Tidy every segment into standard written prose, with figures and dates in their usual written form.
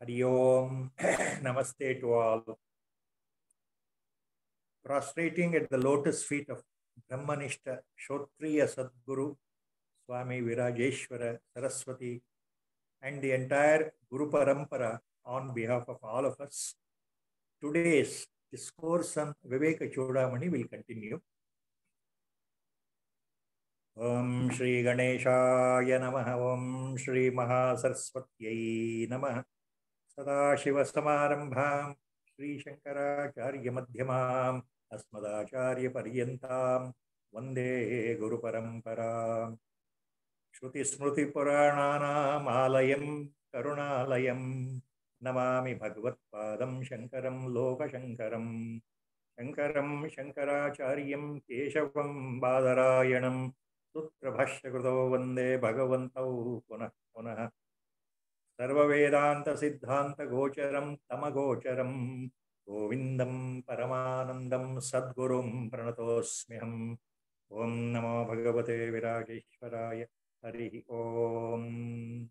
Hari Om. Namaste to all. Prostrating at the lotus feet of Brahmanishta Shotriya Sadguru Swami Virajeshwara Saraswati and the entire Guru Parampara on behalf of all of us. Today's discourse on Viveka Chudamani will continue. Om Shri Ganeshaya Namaha Om Shri Mahasaraswatyai Namaha Sadashiva Samarambham Shri Shankaracharya Madhyamam Asmadacharya Paryantam Vande Guru Paramparam Shruti Smruti Purananam Alayam Karunalayam Namami Bhagavat Padam Shankaram Loka Shankaram Shankaram Shankaracharyam Keshavam Badarayanam Sutra Bhashya Kruto Vande Bhagavantau Punah Punah Sarva Vedanta Siddhanta Gocharam Tamagocharam Govindam Paramanandam Sadgurum Pranatosmiham Om Namo Bhagavate Virajeshwaraya Hari Om.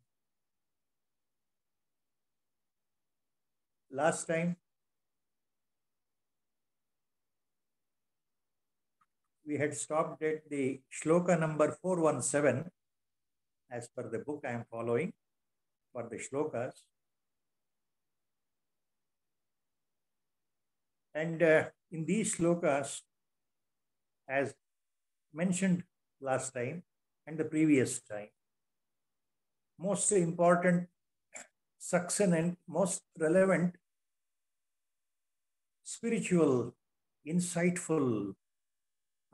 Last time we had stopped at the shloka number 417 as per the book I am following for the shlokas. And in these shlokas, as mentioned last time and the previous time, most important, succinct, most relevant, spiritual, insightful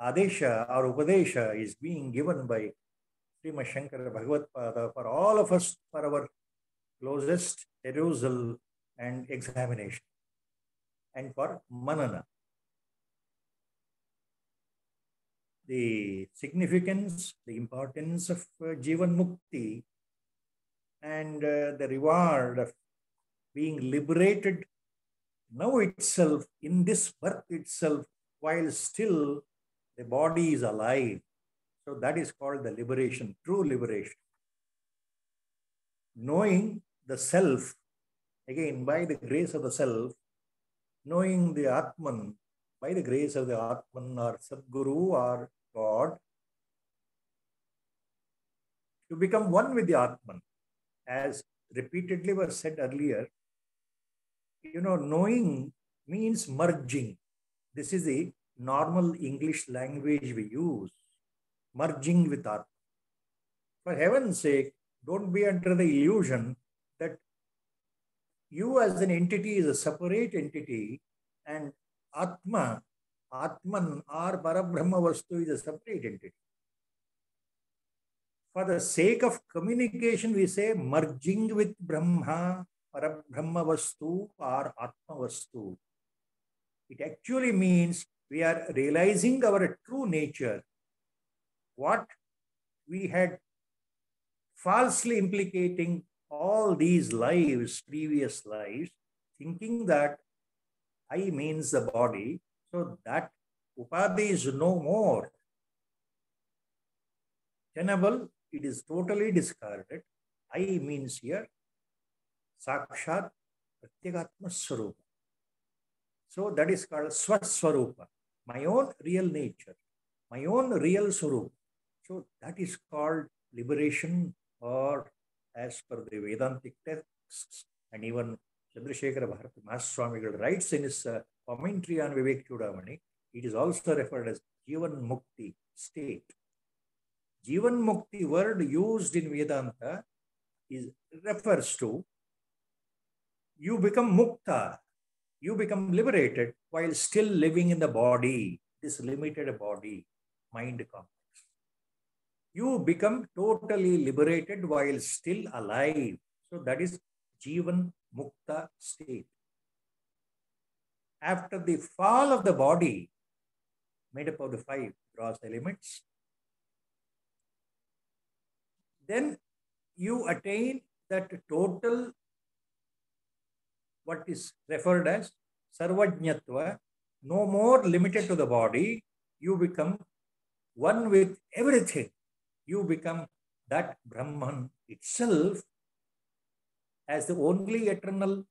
Adesha or Upadesha is being given by Srimad Shankara Bhagavatpada for all of us for our closest perusal and examination and for manana. The significance, the importance of Jivan Mukti and the reward of being liberated now itself, in this birth itself, while still the body is alive. So that is called the liberation, true liberation. Knowing the self, again, by the grace of the self, knowing the Atman, by the grace of the Atman or Sadguru or God, to become one with the Atman. As repeatedly was said earlier, knowing means merging. This is the normal English language we use, merging with Atman. For heaven's sake, don't be under the illusion that you as an entity is a separate entity and Atman or Parabrahma Vastu is a separate entity. For the sake of communication, we say merging with Brahma, Parabrahma Vastu or Atma Vastu. It actually means we are realizing our true nature. What we had falsely implicating all these lives, previous lives, thinking that I means the body, so that upadhi is no more tenable, it is totally discarded. I means here Sakshat Pratyagatma Swarupa. So that is called Swaswarupa, my own real nature, my own real Swarupa. So that is called liberation, or as per the Vedantic texts, and even Chandrasekhara Bharati Mahaswami writes in his commentary on Viveka Chudamani, it is also referred as Jivan Mukti state. Jivan Mukti word used in Vedanta refers to you become mukta, you become liberated while still living in the body, this limited body, mind complex. You become totally liberated while still alive. So that is Jivan Mukta state. After the fall of the body, made up of the 5 gross elements, then you attain that total, what is referred as Sarvajñatva, no more limited to the body. You become one with everything. You become that Brahman itself as the only eternal,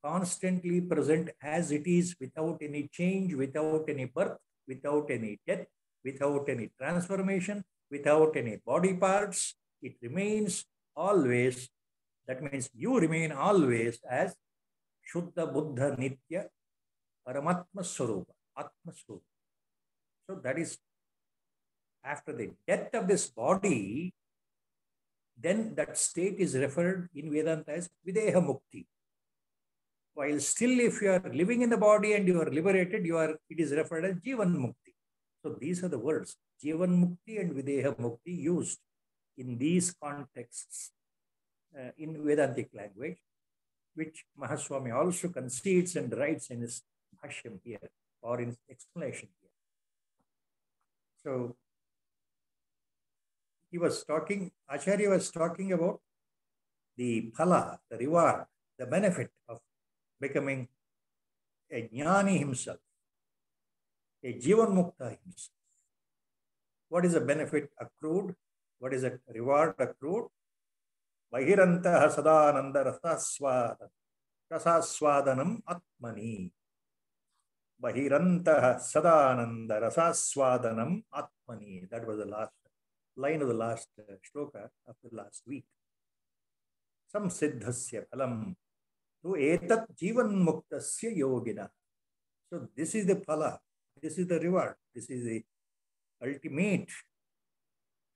constantly present as it is, without any change, without any birth, without any death, without any transformation, without any body parts. It remains always. That means you remain always as Shuddha Buddha Nitya Paramatma Swarupa, Atma Swarupa. So that is after the death of this body, then that state is referred in Vedanta as Videha Mukti. While still, if you are living in the body and you are liberated, it is referred as Jivan Mukti. So these are the words, Jivan Mukti and Videha Mukti, used in these contexts in Vedantic language, which Mahaswami also concedes and writes in his bhashyam here, or in explanation here. So Acharya was talking about the phala, the reward, the benefit of becoming a jnani himself, a jivan mukta himself. What is the benefit accrued? What is the reward accrued? Bahirantaha sadananda rasaswadanam atmani. Bahirantaha sadananda rasaswadanam atmani. That was the last line of the last shloka of the last week. Samsiddhasya phalam tu etat jivan muktasya yogina. So this is the phala, this is the reward, this is the ultimate,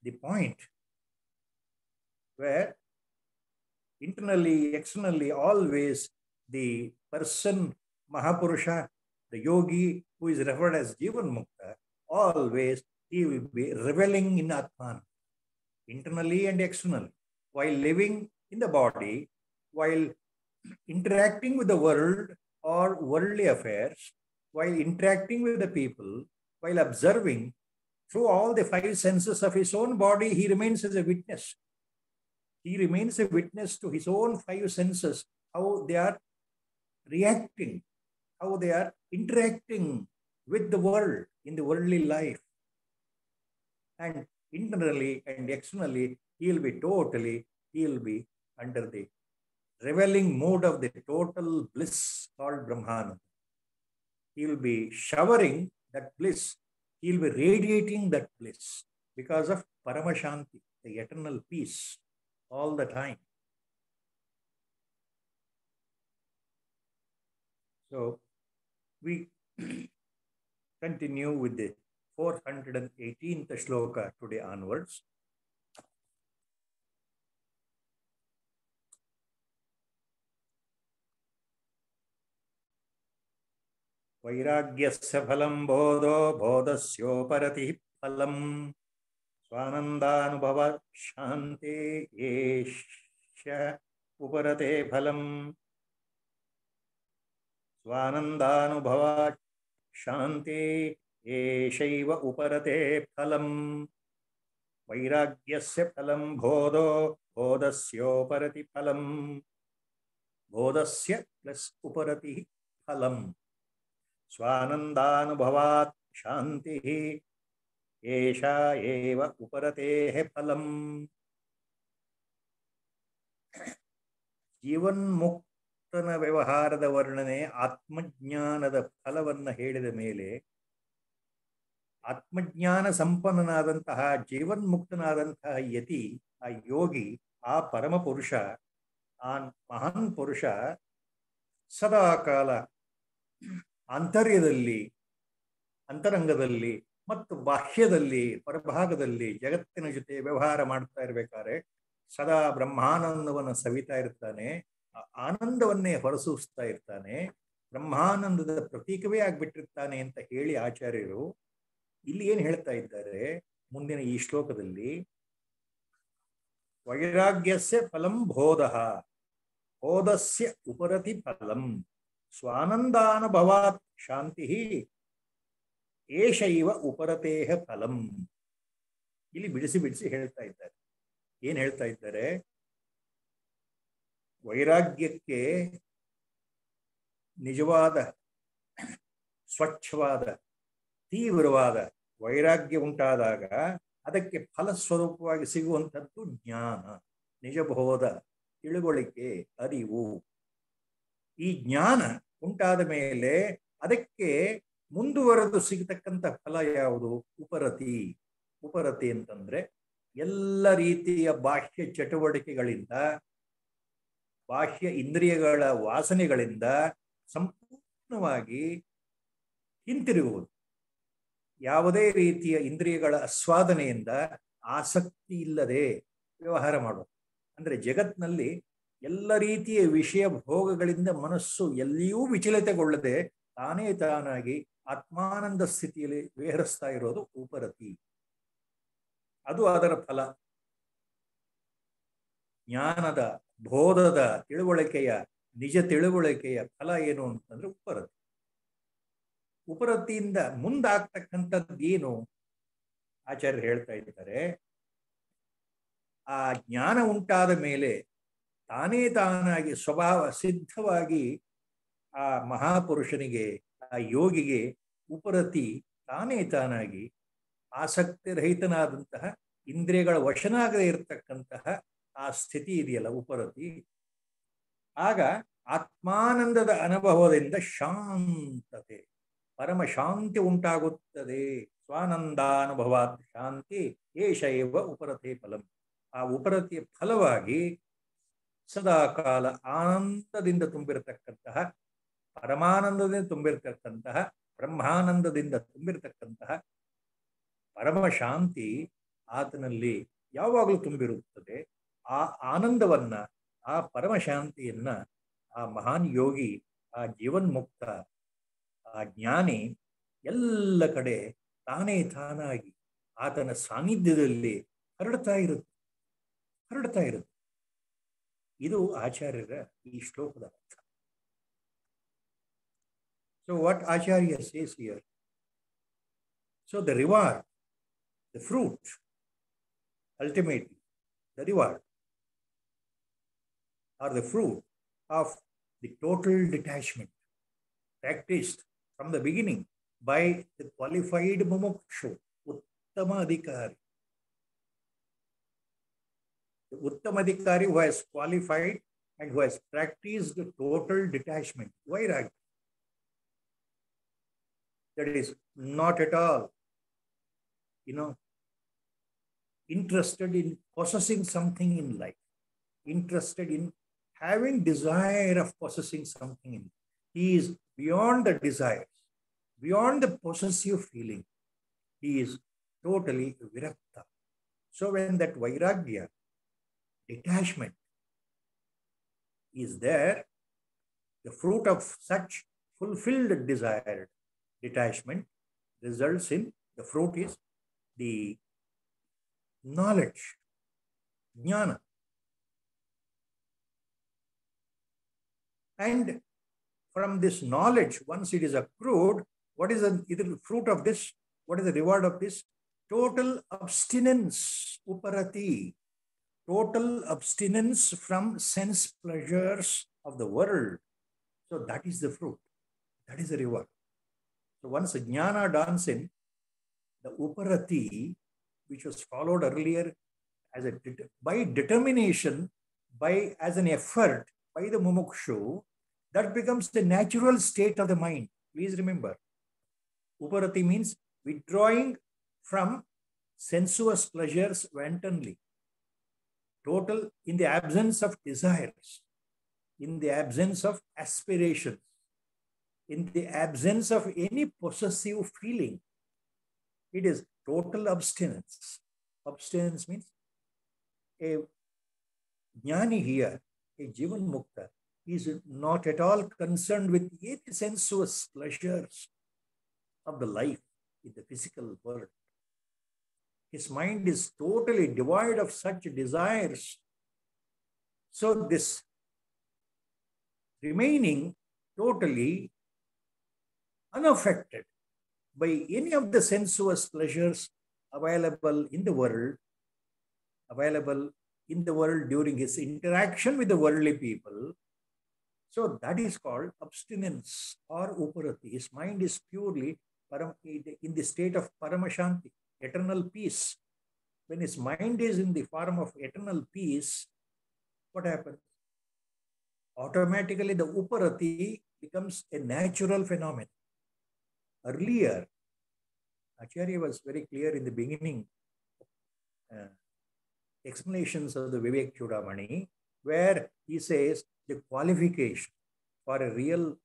the point where internally, externally, always the person, Mahapurusha, the yogi who is referred as Jivan Mukta, always he will be reveling in Atman, internally and externally, while living in the body, while interacting with the world or worldly affairs, while interacting with the people, while observing through all the five senses of his own body, he remains as a witness. He remains a witness to his own five senses, how they are reacting, how they are interacting with the world in the worldly life. And internally and externally, he'll be under the reveling mood of the total bliss called Brahmananda. He'll be showering that bliss. He'll be radiating that bliss because of Paramashanti, the eternal peace, all the time. So we continue with the 418th shloka today onwards. Vairagyasya phalam bodho bodhasyoparati phalam swanandanubhava shante yesha uparate phalam swanandanubhava shante yeshaiva uparate phalam vairagyasya phalam bodho bodhasyoparati phalam bodhasya plus uparati phalam Swanandanubhavat shanti esha eva uparatehe phalam. Jivan muktana ವ್ಯವಹಾರದ ವರ್ಣನೆ ಆತ್ಮಜ್ಞಾನದ ಫಲವನ್ನು ಹೇಳಿದ ಮೇಲೆ ಆತ್ಮಜ್ಞಾನ ಸಂಪನ್ನನಾದಂತಹ ಜೀವನ್ಮುಕ್ತನಾದಂತಹ ಯತಿ, ಆ ಯೋಗಿ, ಆ ಪರಮ ಪುರುಷ, ಆ ಮಹಾನ್ ಪುರುಷ ಸದಾಕಾಲ ಆಂತರ್ಯದಲ್ಲಿ, ಅಂತರಂಗದಲ್ಲಿ ಮತ್ತು ಬಾಹ್ಯದಲ್ಲಿ, ಪರಭಾಗದಲ್ಲಿ ಜಗತ್ತಿನ ಜೊತೆ ವ್ಯವಹಾರ ಮಾಡ್ತಾ ಇರ್ಬೇಕಾದ್ರೆ ಸದಾ ಬ್ರಹ್ಮಾನಂದವನ್ನು ಸವಿತಾ ಇರ್ತಾನೆ, ಆನಂದವನ್ನೇ ಹೊರಸೂಸ್ತಾ ಇರ್ತಾನೆ, ಬ್ರಹ್ಮಾನಂದದ ಪ್ರತೀಕವೇ ಆಗ್ಬಿಟ್ಟಿರ್ತಾನೆ ಅಂತ ಹೇಳಿ ಆಚಾರ್ಯರು ಇಲ್ಲಿ ಏನು ಹೇಳ್ತಾ ಇದ್ದಾರೆ ಮುಂದಿನ ಈ ಶ್ಲೋಕದಲ್ಲಿ, ವೈರಾಗ್ಯಸ್ಯ ಫಲಂ ಬೋಧಃ ಬೋಧಸ್ಯ ಉಪರತಿ ಫಲಂ ಸ್ವಾನಂದಾನುಭವಾತ್ ಶಾಂತಿ ಏಷೈವ ಉಪರತೇಹ ಫಲಂ. ಇಲ್ಲಿ ಬಿಡಿಸಿ ಬಿಡಿಸಿ ಹೇಳ್ತಾ ಇದ್ದಾರೆ. ಏನ್ ಹೇಳ್ತಾ ಇದ್ದಾರೆ? ವೈರಾಗ್ಯಕ್ಕೆ ನಿಜವಾದ ಸ್ವಚ್ಛವಾದ ತೀವ್ರವಾದ ವೈರಾಗ್ಯ ಉಂಟಾದಾಗ ಅದಕ್ಕೆ ಫಲಸ್ವರೂಪವಾಗಿ ಸಿಗುವಂಥದ್ದು ಜ್ಞಾನ, ನಿಜಬೋಧ, ತಿಳುವಳಿಕೆ, ಅರಿವು. ಈ ಜ್ಞಾನ ಉಂಟಾದ ಮೇಲೆ ಅದಕ್ಕೆ ಮುಂದುವರೆದು ಸಿಗತಕ್ಕಂಥ ಫಲ ಯಾವುದು? ಉಪರತಿ. ಉಪರತಿ ಅಂತಂದ್ರೆ ಎಲ್ಲ ರೀತಿಯ ಬಾಹ್ಯ ಚಟುವಟಿಕೆಗಳಿಂದ, ಬಾಹ್ಯ ಇಂದ್ರಿಯಗಳ ವಾಸನೆಗಳಿಂದ ಸಂಪೂರ್ಣವಾಗಿ ಹಿಂತಿರುಗುವುದು. ಯಾವುದೇ ರೀತಿಯ ಇಂದ್ರಿಯಗಳ ಆಸ್ವಾದನೆಯಿಂದ ಆಸಕ್ತಿ ಇಲ್ಲದೆ ವ್ಯವಹಾರ ಮಾಡುವುದು. ಅಂದ್ರೆ ಜಗತ್ನಲ್ಲಿ ಎಲ್ಲ ರೀತಿಯ ವಿಷಯ ಭೋಗಗಳಿಂದ ಮನಸ್ಸು ಎಲ್ಲಿಯೂ ವಿಚಲಿತಗೊಳ್ಳದೆ ತಾನೇ ತಾನಾಗಿ ಆತ್ಮಾನಂದ ಸ್ಥಿತಿಯಲ್ಲಿ ವಿಹರಿಸ್ತಾ ಇರೋದು ಉಪರತಿ. ಅದು ಅದರ ಫಲ. ಜ್ಞಾನದ, ಬೋಧದ, ತಿಳುವಳಿಕೆಯ, ನಿಜ ತಿಳುವಳಿಕೆಯ ಫಲ ಏನು ಅಂತಂದ್ರೆ ಉಪರತಿ. ಉಪರತಿಯಿಂದ ಮುಂದಾಗ್ತಕ್ಕಂಥದ್ದೇನು? ಆಚಾರ್ಯರು ಹೇಳ್ತಾ ಇದ್ದಾರೆ, ಆ ಜ್ಞಾನ ಉಂಟಾದ ಮೇಲೆ ತಾನೇ ತಾನಾಗಿ ಸ್ವಭಾವ ಸಿದ್ಧವಾಗಿ ಆ ಮಹಾಪುರುಷನಿಗೆ, ಆ ಯೋಗಿಗೆ ಉಪರತಿ ತಾನೇ ತಾನಾಗಿ ಆಸಕ್ತಿ ರಹಿತನಾದಂತಹ, ಇಂದ್ರಿಯಗಳ ವಶನಾಗದೇ ಇರತಕ್ಕಂತಹ ಆ ಸ್ಥಿತಿ ಇದೆಯಲ್ಲ ಉಪರತಿ, ಆಗ ಆತ್ಮಾನಂದದ ಅನುಭವದಿಂದ ಶಾಂತತೆ, ಪರಮ ಶಾಂತಿ ಉಂಟಾಗುತ್ತದೆ. ಸ್ವಾನಂದಾನುಭವಾತ್ ಶಾಂತಿ ಏಷೈವ ಉಪರತೆ ಫಲಂ. ಆ ಉಪರತಿಯ ಫಲವಾಗಿ ಸದಾ ಕಾಲ ಆನಂದದಿಂದ ತುಂಬಿರತಕ್ಕಂತಹ, ಪರಮಾನಂದದಿಂದ ತುಂಬಿರತಕ್ಕಂತಹ, ಬ್ರಹ್ಮಾನಂದದಿಂದ ತುಂಬಿರತಕ್ಕಂತಹ ಪರಮ ಶಾಂತಿ ಆತನಲ್ಲಿ ಯಾವಾಗಲೂ ತುಂಬಿರುತ್ತದೆ. ಆ ಆನಂದವನ್ನ, ಆ ಪರಮ ಶಾಂತಿಯನ್ನ ಆ ಮಹಾನ್ ಯೋಗಿ, ಆ ಜೀವನ್ಮುಕ್ತ, ಆ ಜ್ಞಾನಿ ಎಲ್ಲ ಕಡೆ ತಾನೇ ತಾನಾಗಿ ಆತನ ಸಾನ್ನಿಧ್ಯದಲ್ಲಿ ಹರಡ್ತಾ ಇರುತ್ತೆ. ಇದು ಆಚಾರ್ಯರ ಈ ಶ್ಲೋಕದ ಅರ್ಥ. So what Acharya says here, so the reward, the fruit, ultimately the reward or the fruit of the total detachment practiced from the beginning by the qualified mumukshu, uttama adhikari. The uttama adhikari who has qualified and who has practiced the total detachment, vairagya. That is not at all, interested in possessing something in life, interested in having desire of possessing something in life. He is beyond the desires, beyond the possessive feeling. He is totally virakta. So when that vairagya, detachment, is there, the fruit of such fulfilled desired detachment results in, the fruit is the knowledge, jnana. And from this knowledge, once it is accrued, what is the fruit of this? What is the reward of this? Total abstinence, uparati. Total abstinence from sense pleasures of the world. So that is the fruit. That is the reward. So once jnana dawns in, the uparati, which was followed earlier as by determination, as an effort by the mumukshu, that becomes the natural state of the mind. Please remember, uparati means withdrawing from sensuous pleasures wantonly. Total, in the absence of desires, in the absence of aspirations, in the absence of any possessive feeling. It is total abstinence. Abstinence means a jnani here, a jivan mukta, is not at all concerned with any sensuous pleasures of the life in the physical world. His mind is totally devoid of such desires. So this remaining totally unaffected by any of the sensuous pleasures available in the world during his interaction with the worldly people. So that is called abstinence or uparati. His mind is purely in the state of paramashanti, eternal peace. When his mind is in the form of eternal peace, what happens? automatically the uparati becomes a natural phenomenon. Earlier, Acharya was very clear in the beginning explanations of the Vivek Chudamani, where he says the qualification for a real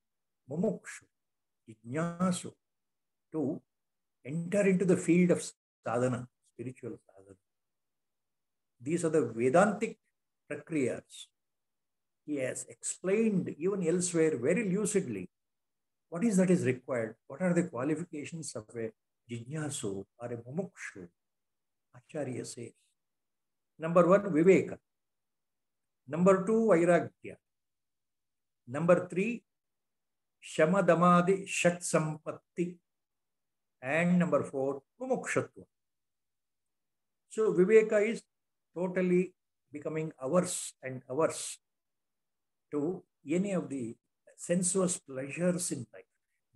mumukshu, jnyasu, to enter into the field of sadhana, spiritual sadhana. These are the Vedantic prakriyas. He has explained even elsewhere very lucidly what is that is required, what are the qualifications of a jnyasu or a mumukshu. Acharya says, number 1, Viveka. Number 2, Vairagya. Number 3, Shamadamadi Shat Sampatti. And number 4, Mumukshatva. So Viveka is totally becoming averse and averse to any of the sensuous pleasures in life.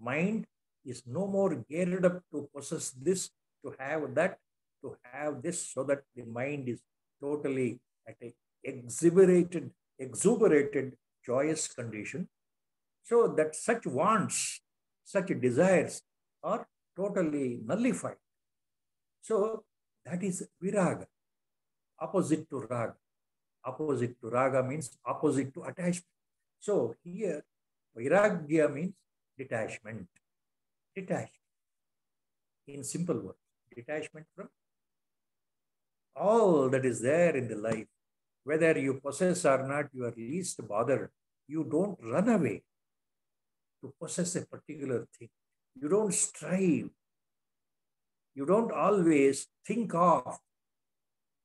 Mind is no more geared up to possess this, to have that, to have this, so that the mind is totally at a exuberated, joyous condition. So that such wants, such desires are totally nullified. So that is viraga, opposite to raga. Opposite to raga means opposite to attachment. So here, vairagya means detachment. Detachment. In simple words, detachment from all that is there in the life. Whether you possess or not, you are least bothered. You don't run away to possess a particular thing. You don't strive. You don't always think of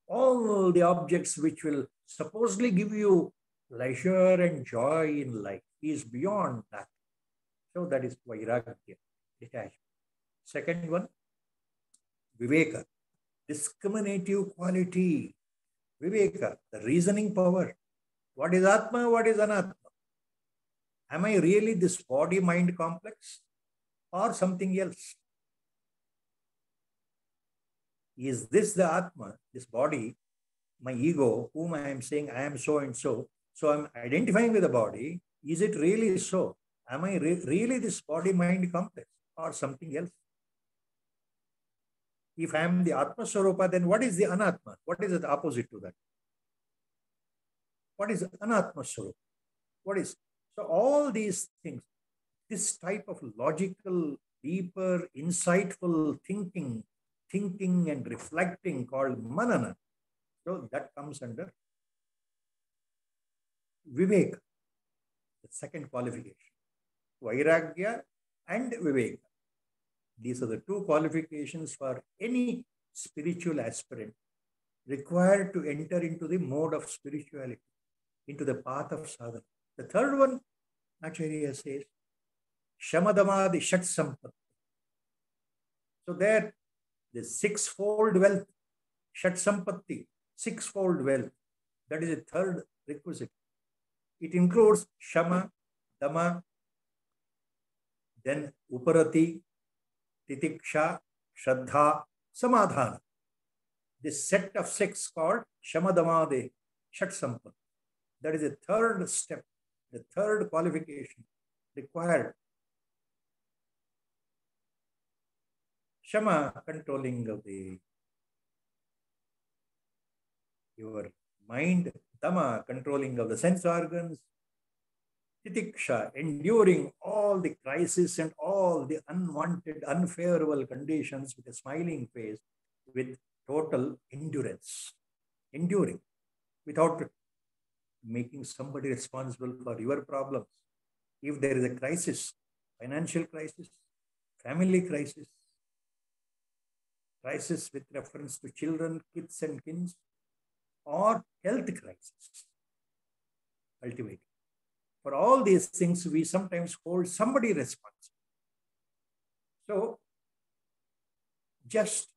all the objects which will supposedly give you leisure and joy in life. He is beyond that. So that is vairagya, detachment. Second one, Viveka, discriminative quality. Viveka, the reasoning power. What is Atma? What is Anatma? Am I really this body-mind complex or something else? Is this the Atma, this body, my ego, whom I am saying I am so and so? So I'm identifying with the body. Is it really so? Am I really this body-mind complex or something else? If I am the Atma Swarupa, then what is the Anatma? What is the opposite to that? What is Anatma Swarupa? What is? So all these things, this type of logical, deeper, insightful thinking and reflecting called manana. So that comes under Viveka, the second qualification. Vairagya and Viveka. These are the two qualifications for any spiritual aspirant required to enter into the mode of spirituality, into the path of sadhana. The third one, Acharya says, Shamadamadi Shat Sampatti. So there, the sixfold wealth, Shat Sampatti, sixfold wealth, that is the third requisite. It includes Shama, Dama, then Uparati, Titiksha, Shraddha, Samadhana. This set of 6 called Shamadamade Shat Sampatti. That is the third step, the third qualification required. Shama, controlling of your mind. Dama, controlling of the sense organs. Titiksha, enduring all the crises and all the unwanted, unfavorable conditions with a smiling face, with total endurance. Enduring, without making somebody responsible for your problems. If there is a crisis, financial crisis, family crisis, crisis with reference to children, kids and kins, or health crisis, ultimately. For all these things, we sometimes hold somebody responsible. So, just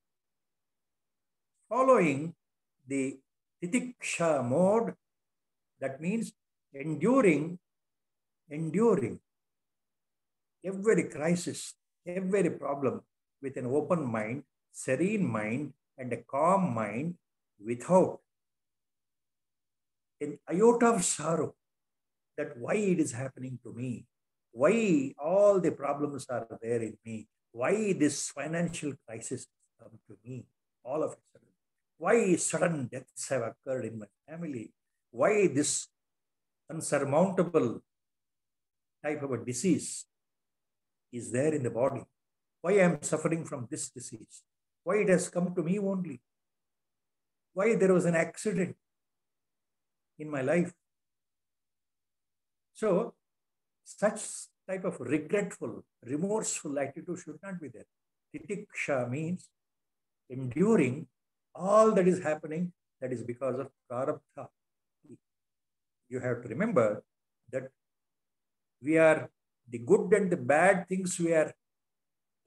following the titiksha mode, that means enduring every crisis, every problem with an open mind, serene mind, and a calm mind, without an iota of sorrow. that why it is happening to me, why all the problems are there in me, why this financial crisis has come to me all of a sudden, why sudden deaths have occurred in my family, why this unsurmountable type of a disease is there in the body, why I am suffering from this disease, why it has come to me only, why there was an accident in my life. So such type of regretful, remorseful attitude should not be there. Titiksha means enduring all that is happening, that is because of prarabdha. You have to remember that we are the good and the bad things we are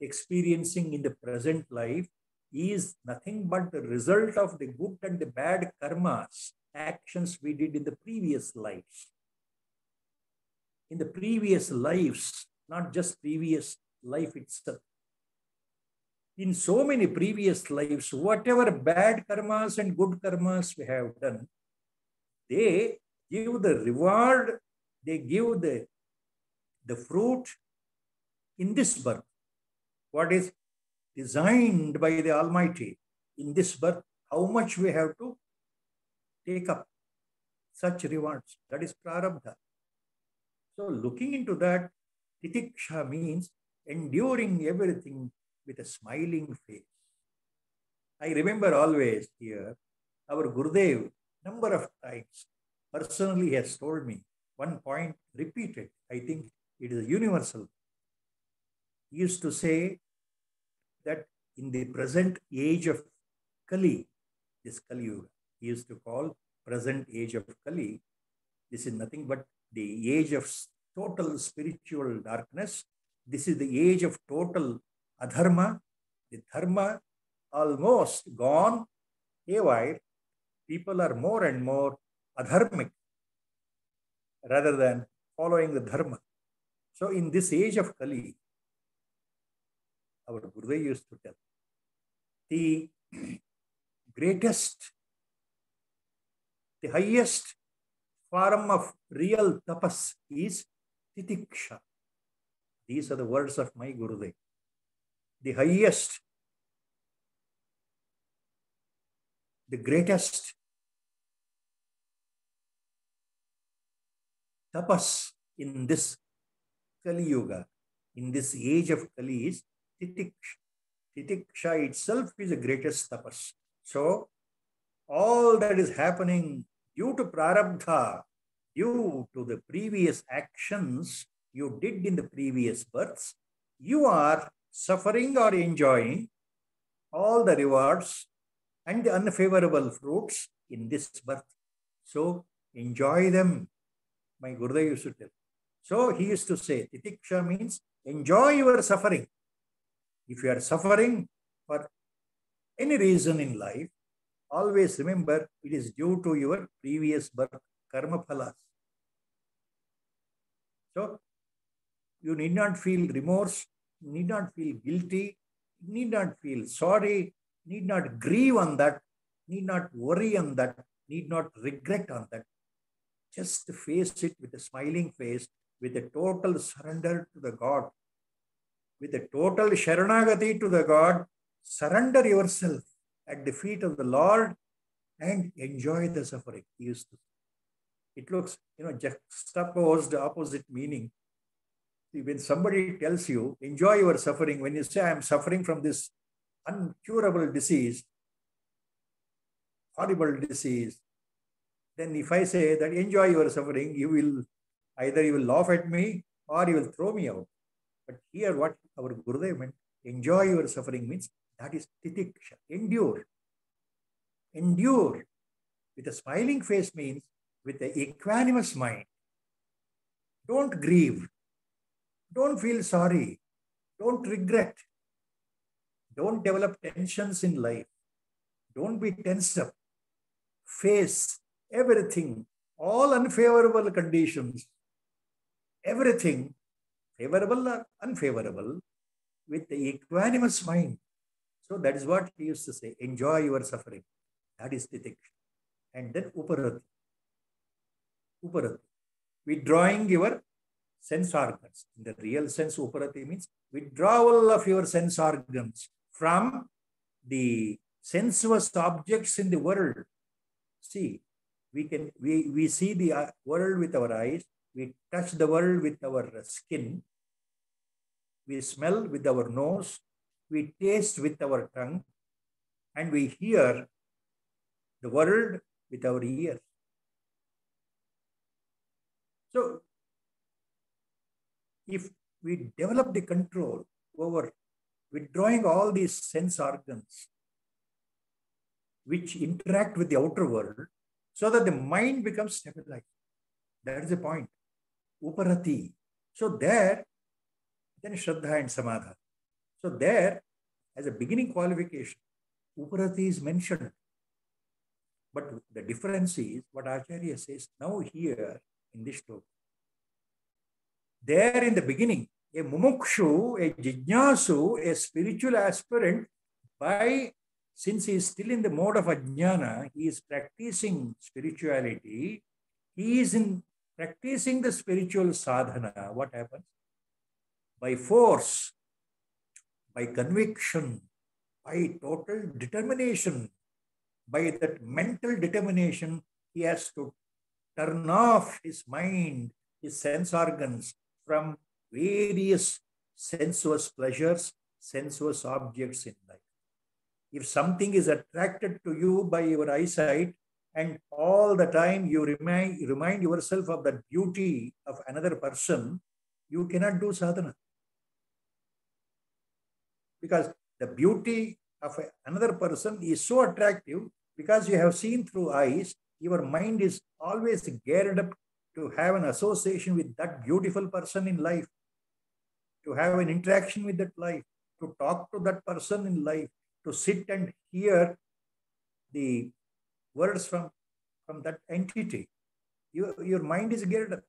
experiencing in the present life is nothing but the result of the good and the bad karmas, actions we did in the previous lives. In the previous lives, not just previous life itself. In so many previous lives, whatever bad karmas and good karmas we have done, they give the reward, they give the fruit in this birth. What is designed by the Almighty in this birth, how much we have to take up such rewards. That is prarabdha. So looking into that, titiksha means enduring everything with a smiling face. I remember always here, our Gurudev, number of times, personally has told me, one point repeated, I think it is universal. He used to say that in the present age of Kali, this Kali Yuga, he used to call present age of Kali, this is nothing but the age of total spiritual darkness. This is the age of total adharma, the dharma almost gone haywire. People are more and more adharmic rather than following the dharma. So in this age of Kali, our Gurudev used to tell, the greatest, the highest form of real tapas is titiksha. These are the words of my Gurudev. The highest, the greatest tapas in this Kali Yuga, in this age of Kali is titiksha. Titiksha itself is the greatest tapas. So all that is happening due to prarabdha, due to the previous actions you did in the previous births, you are suffering or enjoying all the rewards and the unfavorable fruits in this birth. So enjoy them, my Gurudev used to tell. So he used to say, titiksha means enjoy your suffering. If you are suffering for any reason in life, always remember it is due to your previous birth, karma phalas. So you need not feel remorse, need not feel guilty, need not feel sorry, need not grieve on that, need not worry on that, need not regret on that. Just face it with a smiling face, with a total surrender to the God, with a total sharanagati to the God. Surrender yourself at the feet of the Lord and enjoy the suffering. He used to. It looks, juxtaposed opposite meaning. See, when somebody tells you, enjoy your suffering, when you say, I am suffering from this uncurable disease, horrible disease, then if I say that enjoy your suffering, you will laugh at me or you will throw me out. But here what our Gurudev meant, enjoy your suffering means that is titiksha, endure. Endure with a smiling face means with an equanimous mind. Don't grieve. Don't feel sorry. Don't regret. Don't develop tensions in life. Don't be tensed up. Face everything, all unfavorable conditions, everything, favorable or unfavorable, with the equanimous mind. So that is what he used to say, enjoy your suffering. That is titiksha. And then uparati. Uparati. withdrawing your sense organs. In the real sense, uparati means withdrawal of your sense organs from the sensuous objects in the world. See, we see the world with our eyes, we touch the world with our skin, we smell with our nose, we taste with our tongue, and we hear the world with our ears. So, if we develop the control over withdrawing all these sense organs which interact with the outer world, so that the mind becomes stabilized. That is the point. Uparati. So there, then Shraddha and Samadha. So there, as a beginning qualification, Uparati is mentioned. But the difference is what Acharya says now here in this talk. There in the beginning, a mumukshu, a jijnasu, a spiritual aspirant, since he is still in the mode of ajnana, he is practicing spirituality, he is practicing the spiritual sadhana. What happens? By force, by conviction, by total determination, by that mental determination, he has to turn off his mind, his sense organs from various sensuous pleasures, sensuous objects in life. If something is attracted to you by your eyesight, and all the time you remind yourself of the beauty of another person, you cannot do sadhana. Because the beauty of another person is so attractive, because you have seen through eyes, your mind is always geared up to have an association with that beautiful person in life, to have an interaction with that life, to talk to that person in life, to sit and hear the words from that entity. Your mind is geared up.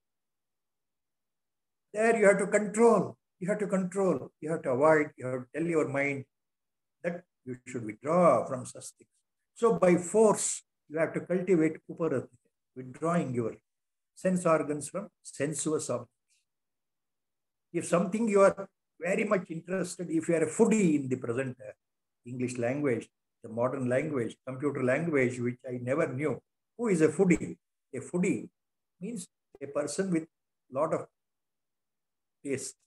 There you have to control. You have to control. You have to avoid. You have to tell your mind that you should withdraw from such things. So by force, you have to cultivate uparati, withdrawing your sense organs from sensuous objects. If something you are very much interested, if you are a foodie in the present English language, the modern language, computer language, which I never knew. Who is a foodie? A foodie means a person with a lot of taste,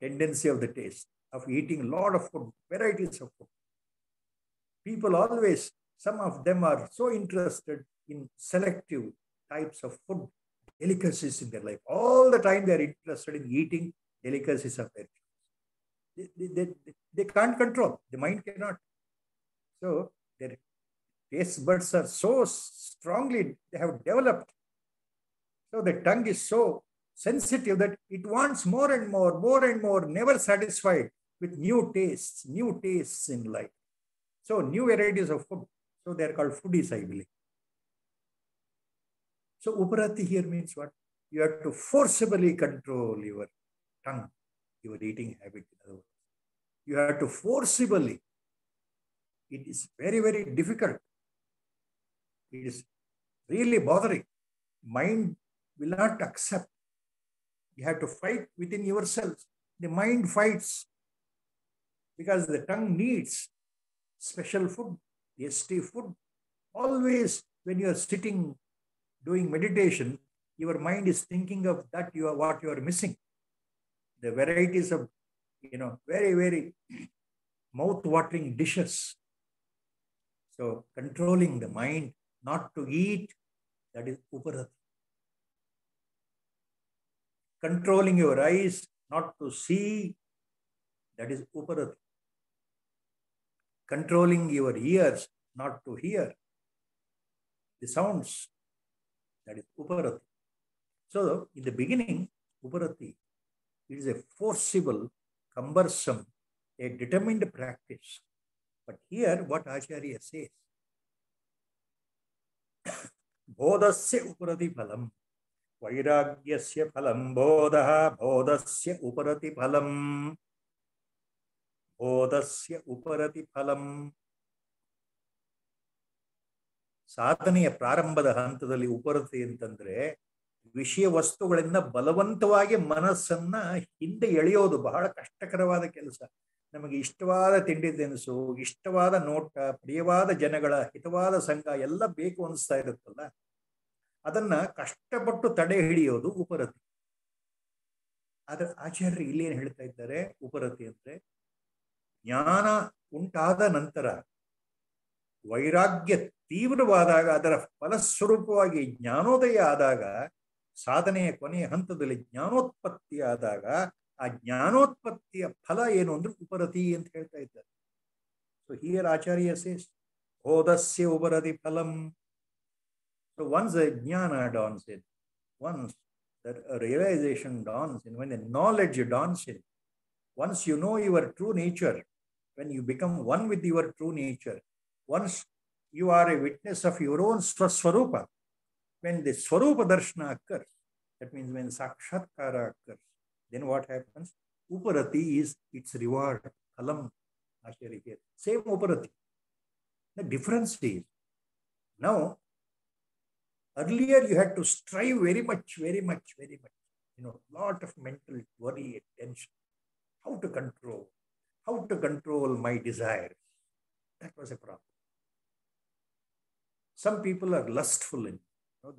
tendency of the taste, of eating a lot of food, varieties of food. People always, some of them are so interested in selective types of food, delicacies in their life. All the time they are interested in eating delicacies of their choice. They can't control. The mind cannot. So their taste buds are so strongly, they have developed. So the tongue is so sensitive that it wants more and more, never satisfied with new tastes in life. So new varieties of food. So they are called foodies, I believe. So uparati here means what? You have to forcibly control your tongue, your eating habit. In other words, you have to forcibly. It is very, very difficult. It is really bothering. Mind will not accept. You have to fight within yourselves. The mind fights because the tongue needs special food, tasty food. Always when you are sitting doing meditation, your mind is thinking of that what you are missing. The varieties of, very, very mouth-watering dishes. So controlling the mind not to eat, that is uparati. Controlling your eyes not to see, that is uparati. Controlling your ears not to hear the sounds, that is uparati. So in the beginning, uparati, it is a forcible, cumbersome, a determined practice. But here what Acharya says, bodhasya uparati phalam, vairagyasya phalam bodha, bodhasya uparati phalam, bodhasya uparati phalam. ಸಾಧನೆಯ ಪ್ರಾರಂಭದ ಹಂತದಲ್ಲಿ ಉಪರತಿ ಅಂತಂದ್ರೆ ವಿಷಯ ವಸ್ತುಗಳಿಂದ ಬಲವಂತವಾಗಿ ಮನಸ್ಸನ್ನ ಹಿಂದೆ ಎಳೆಯೋದು ಬಹಳ ಕಷ್ಟಕರವಾದ ಕೆಲಸ. ನಮಗೆ ಇಷ್ಟವಾದ ತಿಂಡಿ ತಿನಿಸು, ಇಷ್ಟವಾದ ನೋಟ, ಪ್ರಿಯವಾದ ಜನಗಳ ಹಿತವಾದ ಸಂಘ ಎಲ್ಲ ಬೇಕು ಅನಿಸ್ತಾ ಇರುತ್ತಲ್ಲ, ಅದನ್ನ ಕಷ್ಟಪಟ್ಟು ತಡೆ ಹಿಡಿಯೋದು ಉಪರತಿ. ಆದ್ರೆ ಆಚಾರ್ಯರು ಇಲ್ಲಿ ಏನ್ ಹೇಳ್ತಾ ಇದ್ದಾರೆ, ಉಪರತಿ ಅಂದ್ರೆ ಜ್ಞಾನ ಉಂಟಾದ ನಂತರ ವೈರಾಗ್ಯ ತೀವ್ರವಾದಾಗ, ಅದರ ಫಲಸ್ವರೂಪವಾಗಿ ಜ್ಞಾನೋದಯ ಆದಾಗ, ಸಾಧನೆಯ ಕೊನೆಯ ಹಂತದಲ್ಲಿ ಜ್ಞಾನೋತ್ಪತ್ತಿ ಆದಾಗ, ಆ ಜ್ಞಾನೋತ್ಪತ್ತಿಯ ಫಲ ಏನು ಅಂದ್ರೆ ಉಪರತಿ ಅಂತ ಹೇಳ್ತಾ ಇದ್ದಾರೆ. ಸೊ ಹಿಯರ್ ಆಚಾರ್ಯ ಸೇಸ್ ಬೋಧಸ್ಯ ಉಪರತಿ ಫಲಂ. ಸೊ ಒನ್ಸ್ ಜ್ಞಾನ dawns in, once that realization dawns in, when the knowledge dawns in, once you know your true nature, when you become one with your true nature, once you are a witness of your own swaswarupa, when the swarupa darshana occurs, that means when sakshatkara occurs, then what happens? Uparati is its reward, phalam. Acharya here, same uparati. The difference is, now earlier you had to strive very much, lot of mental worry and tension. How to control my desires. That was a problem. Some people are lustful in,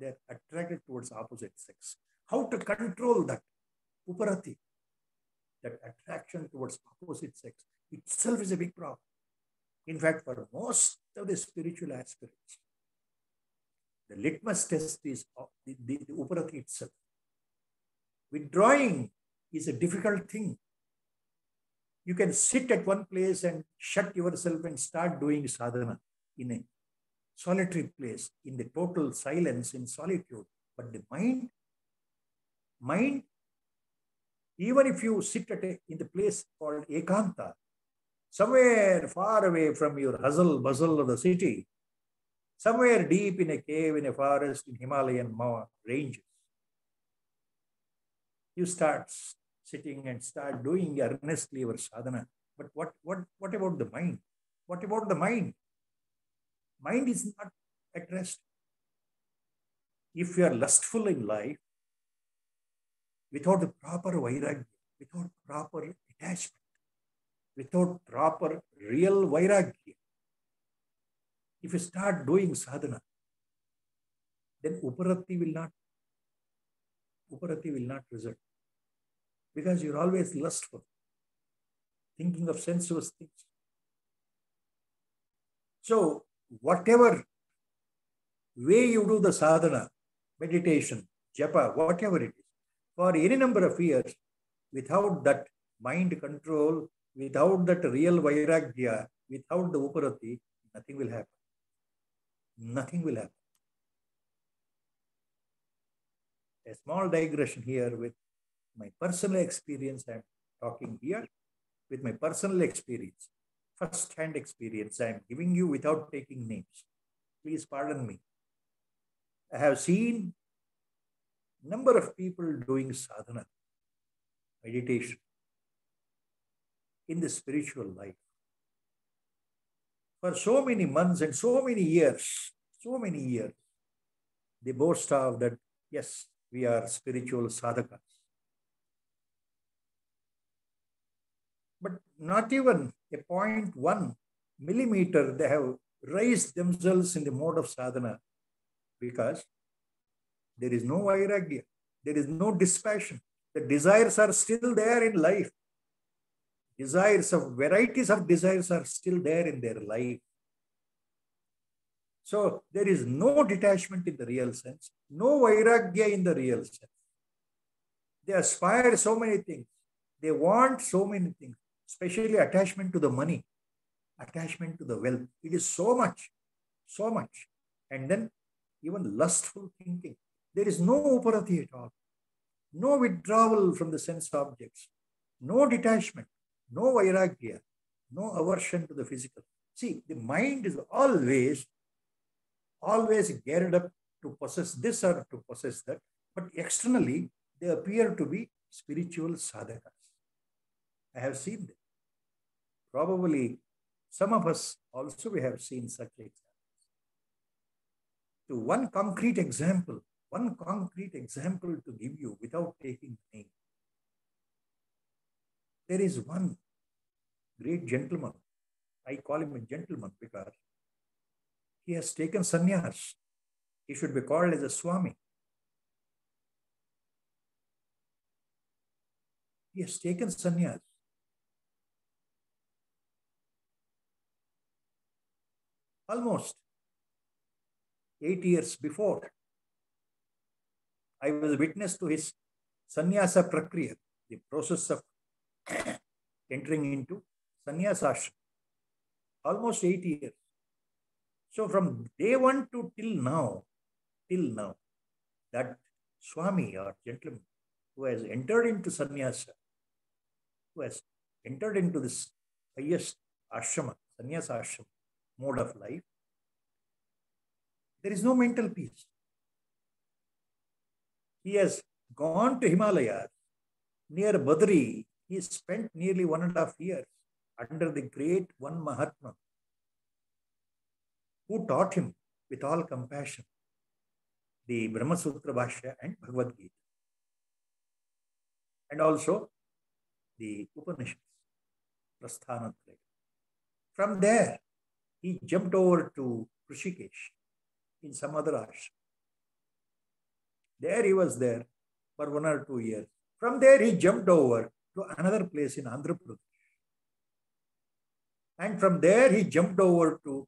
they are attracted towards opposite sex. How to control that uparati, that attraction towards opposite sex itself is a big problem. In fact, for most of the spiritual aspirants, the litmus test is the uparati itself. Withdrawing is a difficult thing. You can sit at one place and shut yourself and start doing sadhana in a solitary place, in the total silence, in solitude. But the mind, even if you sit in the place called ekanta, somewhere far away from your hustle bustle of the city, somewhere deep in a cave, in a forest, in Himalayan ranges, you start sitting and start doing earnestly your sadhana. But what about the mind? What about the mind? Mind is not at rest. If you are lustful in life, without the proper vairagya, without proper detachment, without proper real vairagya, if you start doing sadhana, then uparati will not result. Because you're always lustful, thinking of sensuous things. So, whatever way you do the sadhana, meditation, japa, whatever it is, for any number of years, without that mind control, without that real vairagya, without the uparati, nothing will happen. Nothing will happen. A small digression here with my personal experience. I am talking here with my personal experience, first-hand experience I am giving you without taking names. Please pardon me. I have seen number of people doing sadhana, meditation in the spiritual life for so many months and so many years. They boast of that, yes, we are spiritual sadhakas. But not even a 0.1 millimeter they have raised themselves in the mode of sadhana, because there is no vairagya, there is no dispassion. The desires are still there in life. Varieties of desires are still there in their life. So there is no detachment in the real sense, no vairagya in the real sense. They aspire so many things. They want so many things, especially attachment to the money, attachment to the wealth. It is so much. And then even lustful thinking. There is no uparati at all. No withdrawal from the sense objects. No detachment. No vairagya. No aversion to the physical. See, the mind is always geared up to possess this or to possess that. But externally, they appear to be spiritual sadhakas. I have seen them. Probably some of us also we have seen such examples. To one concrete example, one concrete example to give you without taking name. There is one great gentleman. I call him a gentleman because he has taken sannyas. He should be called as a Swami. He has taken sannyas. Almost 8 years before, I was witness to his sannyasa prakriya, the process of entering into sannyasashram. Almost 8 years. So from day one to till now, that Swami or gentleman who has entered into sannyasa, who has entered into this highest ashrama, sannyasa ashrama mode of life, there is no mental peace. He has gone to Himalayas, near Badri. He spent nearly 1.5 years under the great one Mahatma, who taught him with all compassion the Brahma Sutra Bhashya and Bhagavad Gita, and also the Upanishads, Prasthanatraya. From there, he jumped over to Rishikesh in some other ashram. There he was there for 1 or 2 years. From there, he jumped over to another place in Andhra Pradesh. And from there, he jumped over to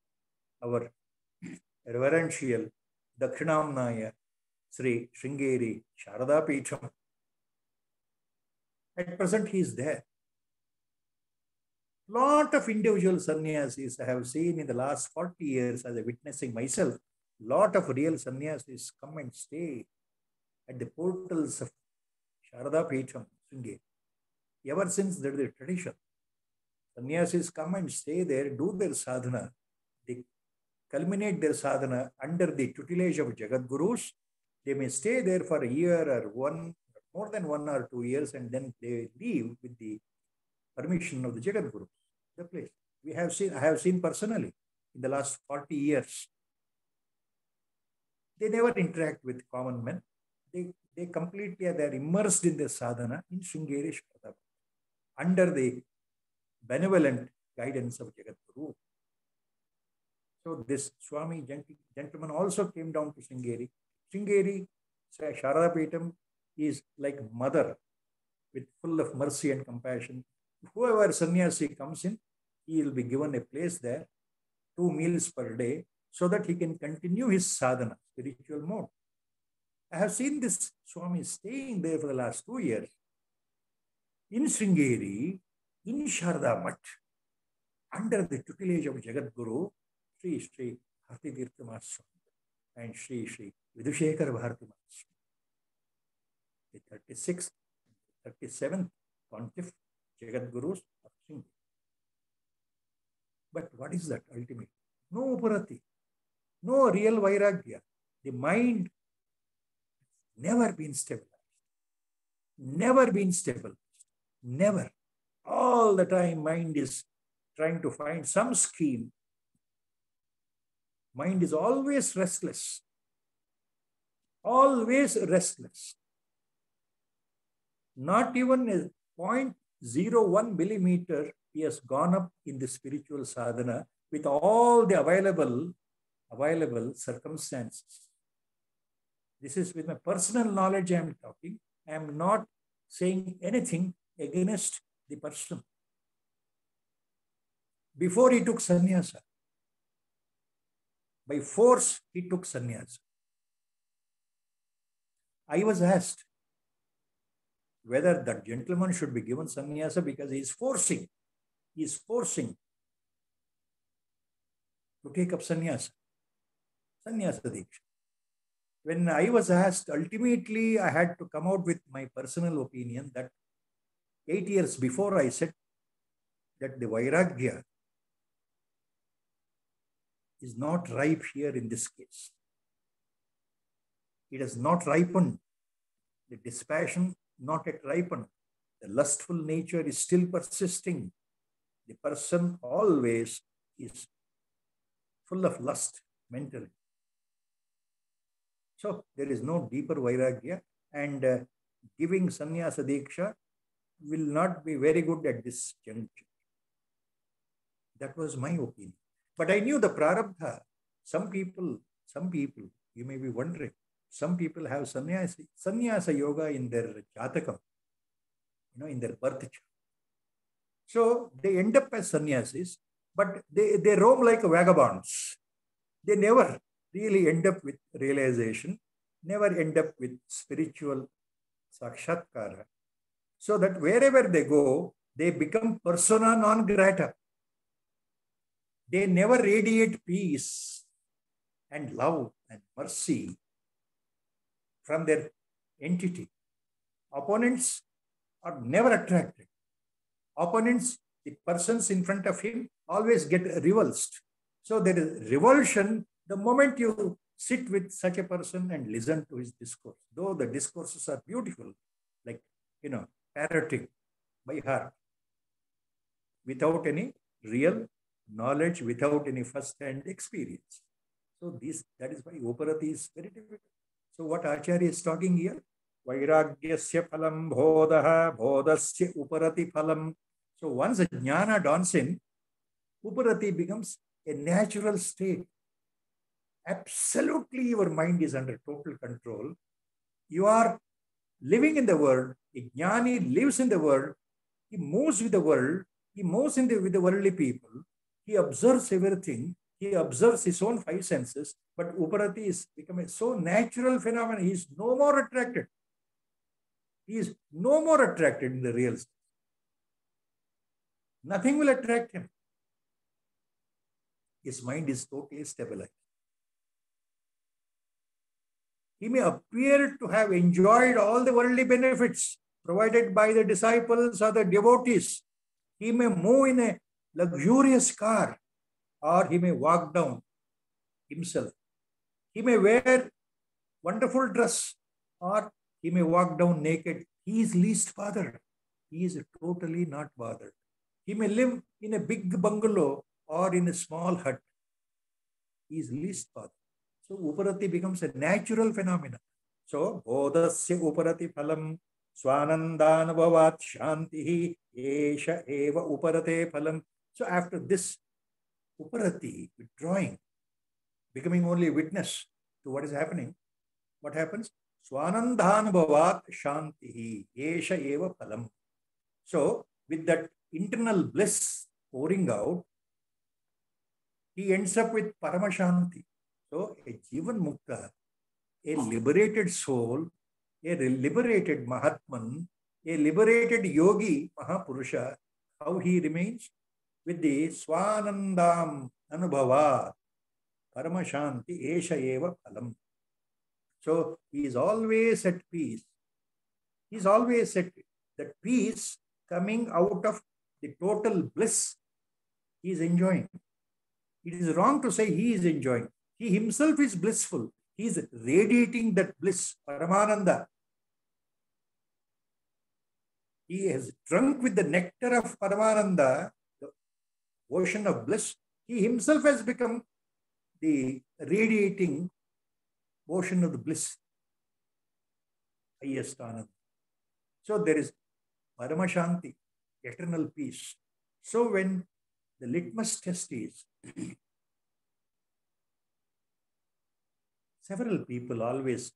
our reverential Dakshinamnaya Sri Sringeri Sharada Peetham. At present, he is there. Lot of individual sannyasis I have seen in the last 40 years as a witnessing myself. Lot of real sannyasis come and stay at the portals of Sharada Peetham, Sringeri. Ever since there is a tradition, sannyasis come and stay there, do their sadhana. They culminate their sadhana under the tutelage of Jagat Gurus. They may stay there for a year or more than 1 or 2 years, and then they leave with the permission of the Jagat Gurus. The place I have seen personally in the last 40 years. They never interact with common men. They completely are immersed in their sadhana in Sringeri Sharada, under the benevolent guidance of Jagat Guru. So this Swami gentleman also came down to Sringeri. Sringeri Sharada Peetham is like mother, with full of mercy and compassion. Whoever sannyasi comes in, he will be given a place there, 2 meals per day, so that he can continue his sadhana, spiritual mode. I have seen this Swami staying there for the last 2 years. In Sringeri, in Sharada Math, under the tutelage of Jagat Guru, Sri Bharti Tirtha Mahaswami and Sri Vidushekar Bharti Mahaswami, the 36th, 37th pontiff Jagat Gurus of Sringeri. But what is that ultimately? No upurati, no real vairagya. The mind never been stabilized. Never been stabilized. Never. All the time mind is trying to find some scheme. Mind is always restless. Always restless. Not even a 0.01 millimeter he has gone up in the spiritual sadhana with all the available circumstances. This is with my personal knowledge I am talking. I am not saying anything against the person. Before he took sannyasa, by force he took sannyasa. I was asked whether that gentleman should be given sannyasa because he is forcing to take up sannyasa diksha. When I was asked, ultimately I had to come out with my personal opinion that 8 years before I said that the vairagya is not ripe here in this case. It has not ripened. The dispassion not yet ripened. The lustful nature is still persisting. The person always is full of lust mentally. So there is no deeper vairagya, and giving sannyasa diksha will not be very good at this juncture. That was my opinion. But I knew the prarabdha. Some people, you may be wondering, some people have sannyasa yoga in their jatakam, in their birth chart. So they end up as sannyasis, but they roam like vagabonds. They never really end up with realization, never end up with spiritual sakshatkara. So that wherever they go, they become persona non grata. They never radiate peace and love and mercy from their entity. Opponents are never attracted. Opponents, the persons in front of him, always get repulsed. So there is revulsion the moment you sit with such a person and listen to his discourse. Though the discourses are beautiful, like, parroting by heart, without any real knowledge, without any first-hand experience. So that is why Uparati is very difficult. So what Acharya is talking here, Vairagyasya phalam bodhaha, bodhasya uparati phalam. So once a jnana dawns in, Uparati becomes a natural state. Absolutely your mind is under total control. You are living in the world. A jnani lives in the world. He moves with the world. He moves with the worldly people. He observes everything. He observes his own five senses. But Uparati is becoming so natural phenomenon. He is no more attracted. He is no more attracted in the real state. Nothing will attract him. His mind is totally stabilized. He may appear to have enjoyed all the worldly benefits provided by the disciples or the devotees. He may move in a luxurious car, or he may walk down himself. He may wear wonderful dress, or he may walk down naked. He is least bothered. He is totally not bothered. He may live in a big bungalow or in a small hut. He is least bothered. So Uparati becomes a natural phenomenon. So bodhasya uparati phalam swanandanabhavat shantihi esha eva uparate phalam. So after this Uparati, withdrawing, becoming only witness to what is happening, what happens? Swanandhanabhavat shantihi esha eva phalam. So with that internal bliss pouring out, he ends up with Paramashanti. So a Jivan Mukta, a liberated soul, a liberated Mahatman, a liberated Yogi, Mahapurusha, how he remains? With the Swanandam Anubhava, Paramashanti, Esha Eva Phalam. So he is always at peace. He is always at that peace coming out of the total bliss he is enjoying. It is wrong to say he is enjoying. He himself is blissful. He is radiating that bliss, Paramananda. He has drunk with the nectar of Paramananda, the ocean of bliss. He himself has become the radiating ocean of the bliss, highest Ananda. So there is Paramashanti, eternal peace. So when the litmus test is, several people always,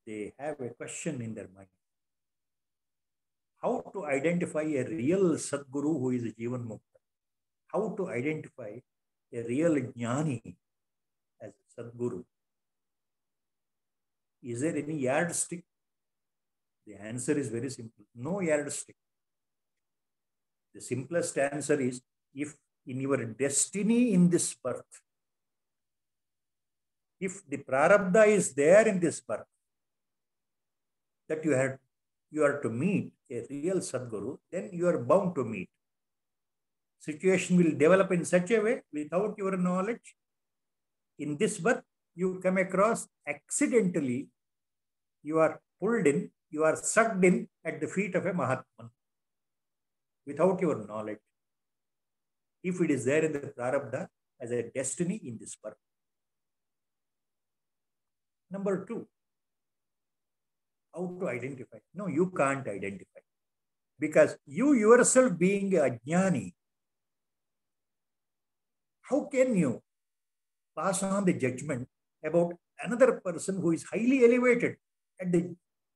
they have a question in their mind. How to identify a real Sadguru who is a Jivan Mukta? How to identify a real Jnani as a Sadguru? Is there any yardstick? The answer is very simple. No yardstick. The simplest answer is, if in your destiny in this birth, if the prarabdha is there in this birth, that you are to meet a real Sadguru, then you are bound to meet. Situation will develop in such a way without your knowledge. In this birth, you come across accidentally, you are pulled in, you are sucked in at the feet of a Mahatman without your knowledge. If it is there in the prarabdha as a destiny in this birth. Number two, how to identify? No, you can't identify. Because you yourself being a jnani, how can you pass on the judgment about another person who is highly elevated at the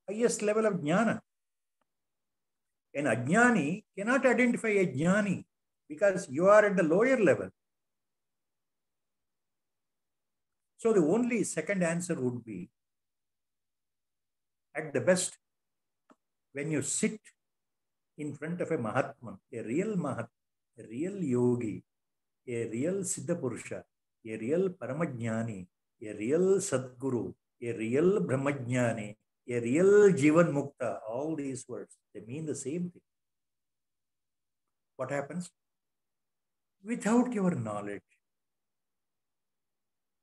highest level of jnana? An ajnani cannot identify a jnani because you are at the lower level. So the only second answer would be, at the best, when you sit in front of a Mahatma, a real yogi, a real Siddha Purusha, a real Paramajnani, a real Sadguru, a real Brahmajnani, a real Jivan Mukta, all these words, they mean the same thing. What happens? Without your knowledge,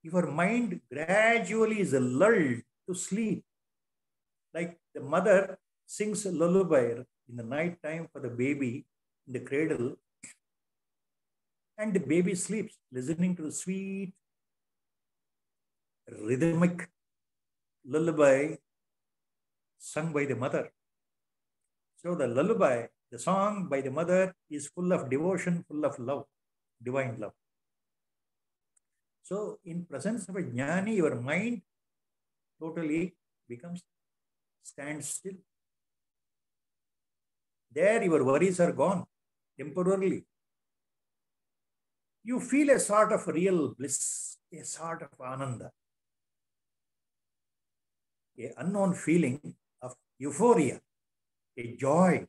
your mind gradually is lulled to sleep. Like the mother sings a lullaby in the night time for the baby in the cradle, and the baby sleeps, listening to the sweet, rhythmic lullaby sung by the mother. So the lullaby, the song by the mother, is full of devotion, full of love, divine love. So in presence of a jnani, your mind totally stands still. There your worries are gone temporarily. You feel a sort of real bliss, a sort of ananda, an unknown feeling of euphoria, a joy.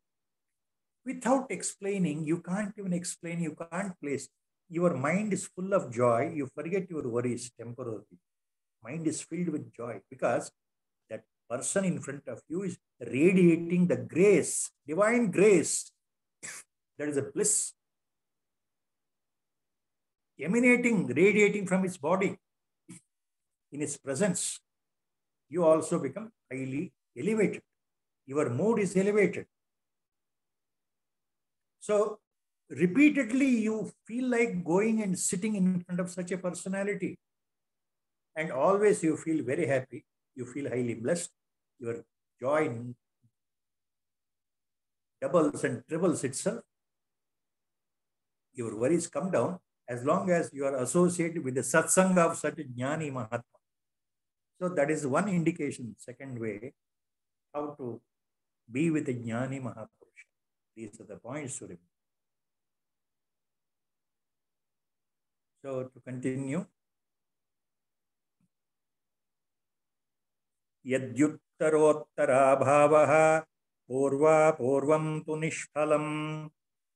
Without explaining, you can't even explain, you can't place. Your mind is full of joy, you forget your worries temporarily. Mind is filled with joy because that person in front of you is radiating the grace, divine grace. That is a bliss emanating, radiating from his body. In his presence, you also become highly elevated. Your mood is elevated. So repeatedly you feel like going and sitting in front of such a personality. And always you feel very happy. You feel highly blessed. Your joy doubles and triples itself. Your worries come down as long as you are associated with the satsanga of such a jnani Mahatma. So that is one indication. Second way, how to be with a jnani Mahapurusha. These are the points to remember. So to continue, Yadyuttarottara bhavaha purva purvam tu nishphalam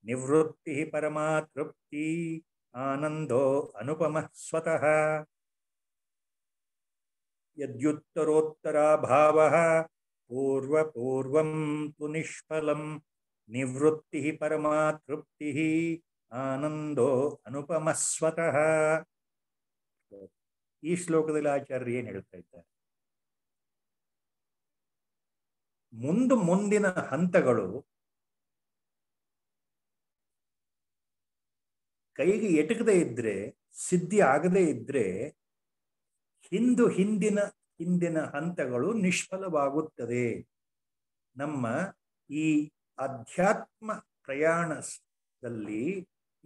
nivrutti paramatrupti anando anupamah swataha. Yadyuttarottara bhavaha purva purvam tu nishphalam nivrutti paramatrupti anando anupamah swataha. ಈ ಶ್ಲೋಕದಲ್ಲಿ ಆಚಾರ್ಯ ಏನು ಹೇಳ್ತಾ ಇದ್ದಾರೆ? ಮುಂದಿನ ಹಂತಗಳು ಕೈಗೆ ಎಟಕದೇ ಇದ್ರೆ, ಸಿದ್ಧಿ ಆಗದೇ ಇದ್ರೆ, ಹಿಂದಿನ ಹಂತಗಳು ನಿಷ್ಫಲವಾಗುತ್ತದೆ. ನಮ್ಮ ಈ ಅಧ್ಯಾತ್ಮ ಪ್ರಯಾಣದಲ್ಲಿ,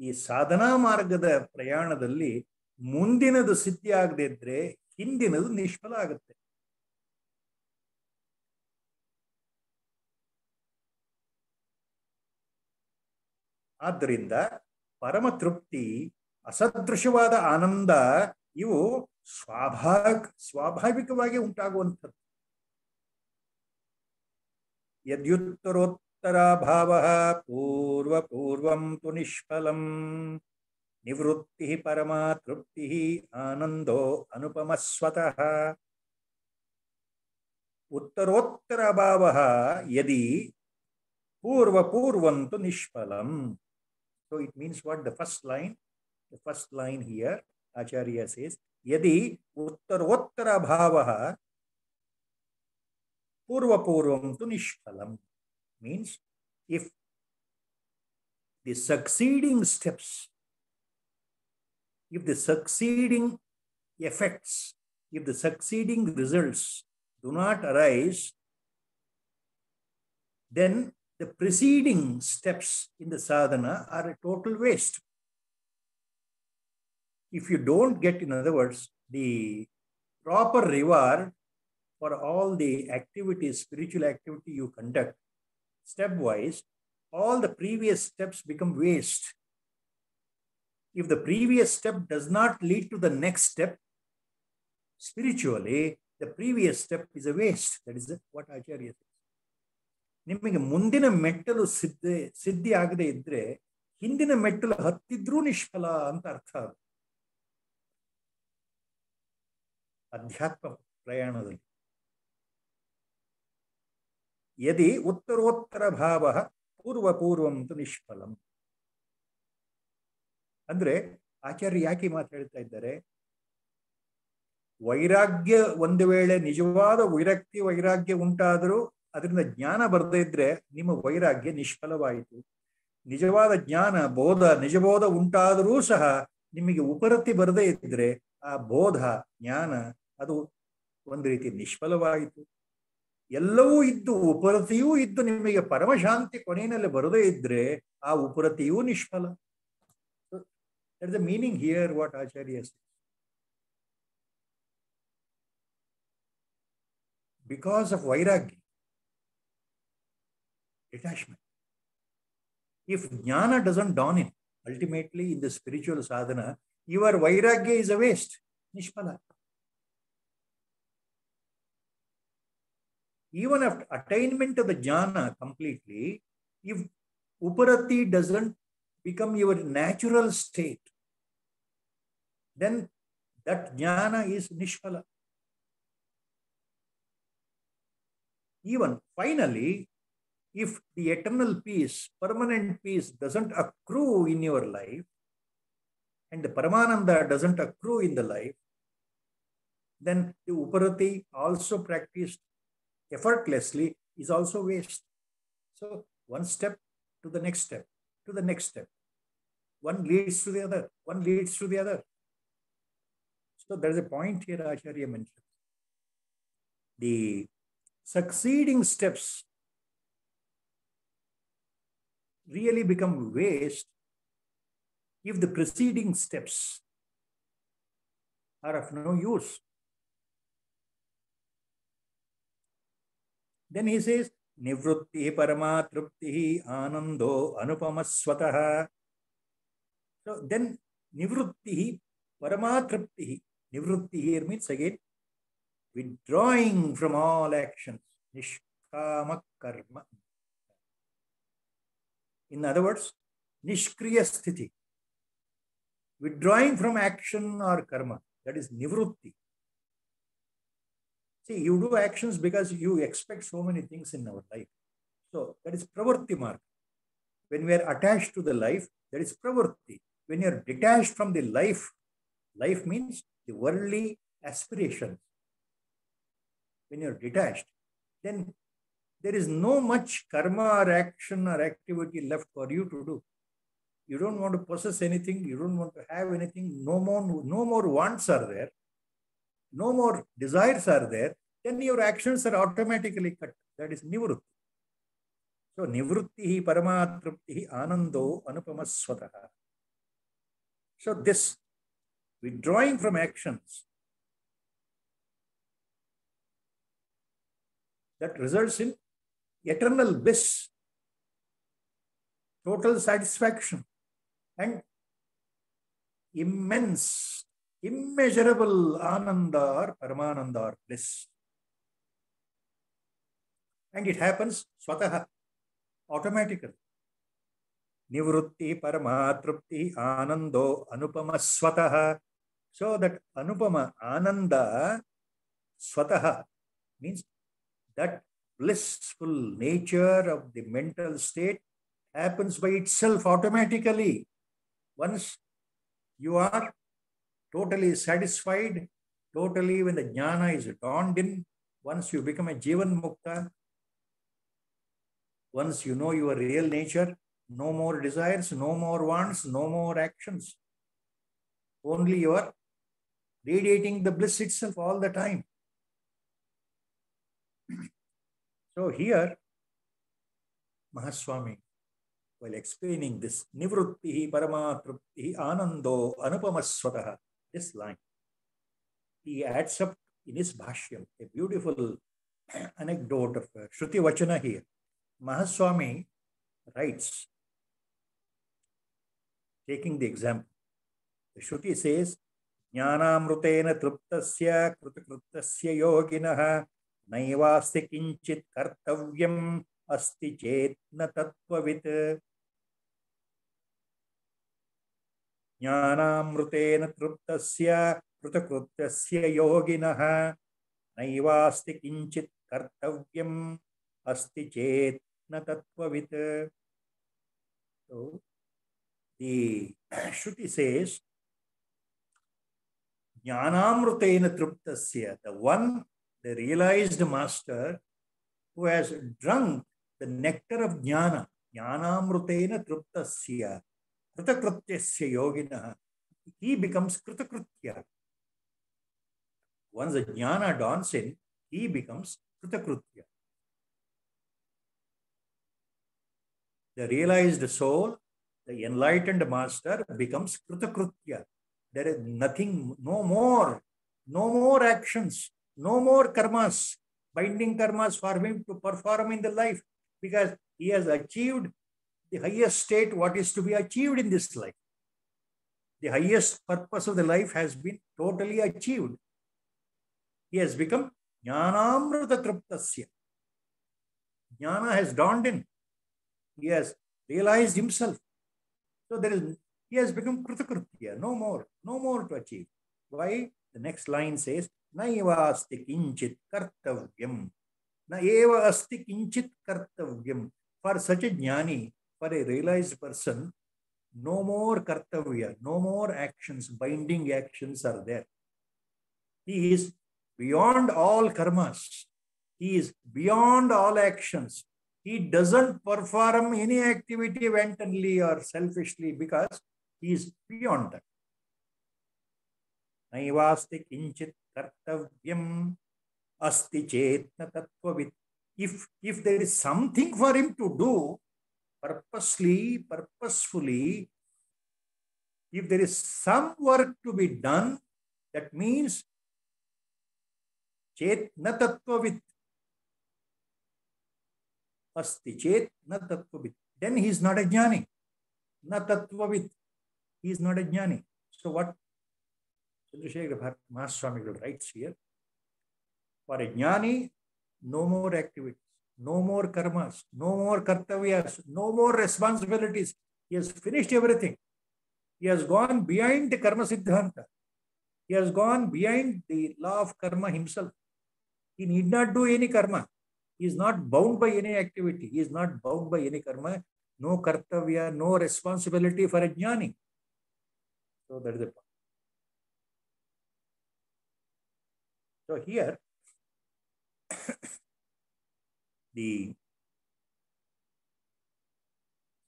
ಈ ಸಾಧನಾ ಮಾರ್ಗದ ಪ್ರಯಾಣದಲ್ಲಿ ಮುಂದಿನದು ಸಿದ್ಧಿ ಆಗದೇ ಇದ್ರೆ ಹಿಂದಿನದು ನಿಷ್ಫಲ ಆಗುತ್ತೆ. ಆದ್ದರಿಂದ ಪರಮ ತೃಪ್ತಿ, ಅಸದೃಶವಾದ ಆನಂದ ಇವು ಸ್ವಾಭಾವಿಕವಾಗಿ ಉಂಟಾಗುವಂಥದ್ದು. ಯದ್ಯುತ್ತರೋತ್ತರ ಭಾವ ಪೂರ್ವ ಪೂರ್ವಂ ತು ನಿಷ್ಫಲಂ ನಿವೃತ್ತಿ ಪರಮಾ ತೃಪ್ತಿ ಆನಂದೋ ಅನುಪಮಸ್ವತಃ. ಉತ್ತರೋತ್ತರ ಭಾವ ಯದಿ ಪೂರ್ವ ಪೂರ್ವಂ ತು ನಿಷ್ಫಲಂ. So it means what? The first line here, Acharya says, Yadi uttarottara bhavaha purva purvam tu nishphalam. Means if the succeeding steps, if the succeeding effects, if the succeeding results do not arise, then the preceding steps in the sadhana are a total waste. If you don't get, in other words, the proper reward for all the activities, spiritual activity you conduct, stepwise, all the previous steps become waste. If the previous step does not lead to the next step, spiritually, the previous step is a waste. That is what Acharya says. ನಿಮಗೆ ಮುಂದಿನ ಮೆಟ್ಟಲು ಸಿದ್ಧಿ ಆಗದೆ ಇದ್ರೆ ಹಿಂದಿನ ಮೆಟ್ಟಲು ಹತ್ತಿದ್ರೂ ನಿಷ್ಫಲ ಅಂತ ಅರ್ಥ. ಅಧ್ಯಾತ್ಮ ಪ್ರಯಾಣದಲ್ಲಿ ಯದಿ ಉತ್ತರೋತ್ತರ ಭಾವ ಪೂರ್ವಪೂರ್ವಂತು ನಿಷ್ಫಲಂ. ಅಂದ್ರೆ ಆಚಾರ್ಯ ಯಾಕೆ ಮಾತು ಹೇಳ್ತಾ ಇದ್ದಾರೆ? ವೈರಾಗ್ಯ ಒಂದು ವೇಳೆ ನಿಜವಾದ ವಿರಕ್ತಿ ವೈರಾಗ್ಯ ಉಂಟಾದರೂ ಅದರಿಂದ ಜ್ಞಾನ ಬರದೇ ಇದ್ರೆ ನಿಮ್ಮ ವೈರಾಗ್ಯ ನಿಷ್ಫಲವಾಯಿತು. ನಿಜವಾದ ಜ್ಞಾನ ಬೋಧ ನಿಜಬೋಧ ಉಂಟಾದರೂ ಸಹ ನಿಮಗೆ ಉಪರತಿ ಬರದೇ ಇದ್ರೆ ಆ ಬೋಧ ಜ್ಞಾನ ಅದು ಒಂದು ರೀತಿ ನಿಷ್ಫಲವಾಯಿತು. ಎಲ್ಲವೂ ಇದ್ದು ಉಪರತಿಯೂ ಇದ್ದು ನಿಮಗೆ ಪರಮಶಾಂತಿ ಕೊನೆಯಲ್ಲಿ ಬರದೇ ಇದ್ರೆ ಆ ಉಪರತಿಯೂ ನಿಷ್ಫಲ. That is the meaning here what Acharya says. Because of vairagya, detachment. If jnana doesn't dawn in, ultimately in the spiritual sadhana, your vairagya is a waste, nishpala. Even after attainment of the jnana completely, if uparati doesn't become your natural state, then that jnana is nishpala. Even finally, if the eternal peace, permanent peace doesn't accrue in your life, and the Paramananda doesn't accrue in the life, then the Uparati also practiced effortlessly is also waste. So one step to the next step, to the next step. One leads to the other, one leads to the other. So there is a point here Acharya mentioned. The succeeding steps really become waste if the preceding steps are of no use. Then he says, Nivrutti Paramatrupti Anando Anupamaswataha. So then Nivrutti Paramatrupti. Nivrutti here means again withdrawing from all actions. Nishkama karma. In other words, nishkriya sthiti. Withdrawing from action or karma. That is nivrutti. See, you do actions because you expect so many things in our life. So that is pravarti marga. When we are attached to the life, that is pravarti. When you are detached from the life, life means the worldly aspirations. When you are detached, then there is no much karma or action or activity left for you to do. You don't want to possess anything. You don't want to have anything. No more wants are there. No more desires are there. Then your actions are automatically cut. That is nivrutti. So nivrutti paramatrupti anando anupamaswataha. So this withdrawing from actions that results in eternal bliss, total satisfaction, and immense, immeasurable ananda or paramananda or bliss. And it happens swataha, automatically. Nivrutti paramatrupti anando anupama swataha. So that anupama ananda swataha means that blissful nature of the mental state happens by itself automatically. Once you are totally satisfied, totally when the jnana is dawned in, once you become a jivan mukta, once you know your real nature, no more desires, no more wants, no more actions. Only your radiating the bliss itself all the time. So here, Mahaswami, while explaining this, Nivrittihi Paramatruptihi Anando Anupamaswataha, this line, he adds up in his Bhashyam, a beautiful anecdote of Shruti Vachana here. Mahaswami writes, taking the example, the Shruti says, Jnanamrutena truptasya krutakrutasya yoginaha naivasti kinchit kartavyam asti chetna tattvavit. Jnanamrutena truptasya krutakrutasya yoginaha naivasti kinchit kartavyam asti chetna tattvavit. So, the Shruti says, Jnanamrutena truptasya, the one, the realized master who has drunk the nectar of jnana, jnanamrutena truptasya, kritakrutyasya yoginaha, he becomes kritakritya. Once the jnana dawns in, he becomes kritakritya. The realized soul, the enlightened master becomes kritakritya. There is nothing, no more actions, no more karmas, binding karmas for him to perform in the life, because he has achieved the highest state, what is to be achieved in this life. The highest purpose of the life has been totally achieved. He has become Jnanamrita Truptasya. Jnana has dawned in. He has realized himself. So he has become Kritakritya, no more to achieve. Why? The next line says, Naiva asti kinchit kartavyam. Naeva asti kinchit kartavyam. For such a jnani, for a realized person, no more kartavya, no more actions, binding actions are there. He is beyond all karmas. He is beyond all actions. He doesn't perform any activity wantonly or selfishly because he is beyond that. Naivasti kinchit kartavyam asti chetna tattvavit. If there is something for him to do, purposefully, if there is some work to be done, that means chetna tattvavit. Asti chet na tattvavit. Then he is not a jnani. Na tattvavit. He is not a jnani. So what Chandrasekhar Mahaswami writes here, for a jnani, no more activities, no more karmas, no more kartavyas, no more responsibilities. He has finished everything. He has gone behind the karma siddhanta. He has gone behind the law of karma himself. He need not do any karma. He is not bound by any activity. He is not bound by any karma. No kartavya, no responsibility for a jnani. So that is the point. So here, the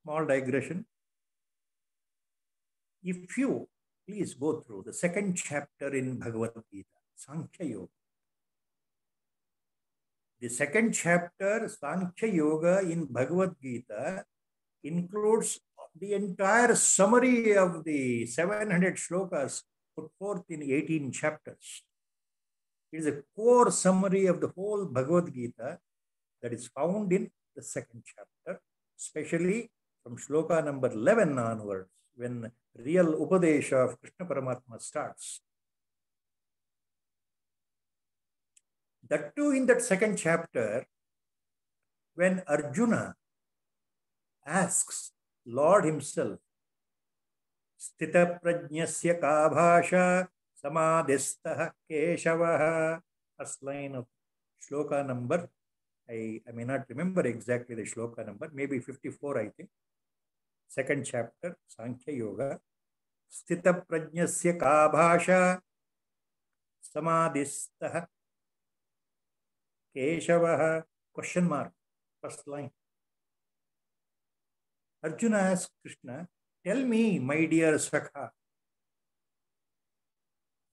small digression. If you please go through the second chapter in Bhagavad Gita, Sankhya Yoga. The second chapter, Sankhya Yoga in Bhagavad Gita, includes the entire summary of the 700 shlokas put forth in 18 chapters. It is a core summary of the whole Bhagavad Gita that is found in the second chapter, especially from shloka number 11 onwards, when real Upadesha of Krishna Paramatma starts. That too, in that second chapter, when Arjuna asks Lord himself, Sthita prajnasya ka bhasha samadhistah keshavaha. First line of shloka number, I may not remember exactly the shloka number, maybe 54, I think. Second chapter, Sankhya Yoga. Sthita prajnasya ka bhasha samadhistah keshavaha. Question mark, first line. Arjuna asks Krishna, tell me, my dear Sakha,